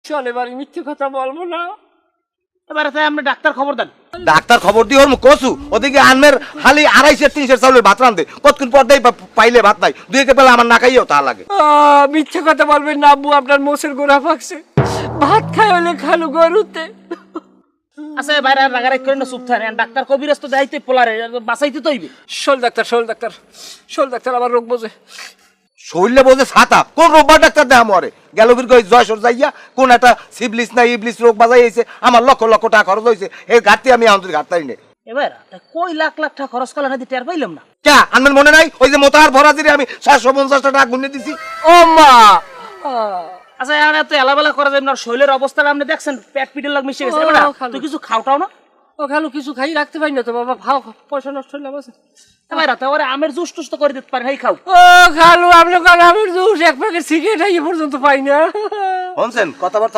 চল এবার মিথ্যে কথা বলবো না। এবারে তাই আপনি ডাক্তার খবর দেন। ডাক্তার খবর দিয়ে ওর কসু ওদিকে আনমের খালি 250-300 চাউলের ভাত রান্ধে, কতক্ষণ পর দেয় পাইলে ভাত নাই, দুই একে পেলে আমার না খাইও তা লাগে। মিথ্যে কথা বলবেন না আব্বু, আপনার মোষের গোড়া ফাঁকছে, ভাত খাই হলে খালু গরুতে। আচ্ছা বাইরে রাগারাগ করেন না, চুপ থাকেন। ডাক্তার কবিরাজ তো দায়িত্ব পোলারে বাঁচাইতে তো হইবে। শোল ডাক্তার আমার রোগ বোঝে। শরীরে বোঝে ছাতা, কোন রোববার ডাক্তার দেয় মরে গেল বীর জয়সর যাইয়া কোন একটা সিবলিস না ইবলিস রোগ বাজাই হয়েছে, আমার লক্ষ লক্ষ টাকা খরচ হয়েছে, এই ঘাটতি আমি আমাদের ঘাটতাই নেই। এবার কই লাখ লাখ টাকা খরচ করলেন না, টের পাইলাম না। কে আনবেন মনে নাই? ওই যে মোতাহার ভরা দিলে আমি 750 টাকা গুনে দিছি। ও মা, আচ্ছা এখন এত এলাবেলা করা যায় না, শরীরের অবস্থাটা আপনি দেখছেন, পেট পিটের লাগ মিশে গেছে। এবার তুই কিছু খাওটাও না। ও খালু কিছু খাই রাখতে পারি না তো বাবা, খাও পয়সা নষ্ট হইলে বসে। এবার তারপরে আমের জুস টুস তো করে দিতে পারেন, এই খাও। ও খালু আপনি কারণ আমের জুস এক প্যাকেট সিগারেট এই পর্যন্ত পাই না। শুনছেন কথাবার্তা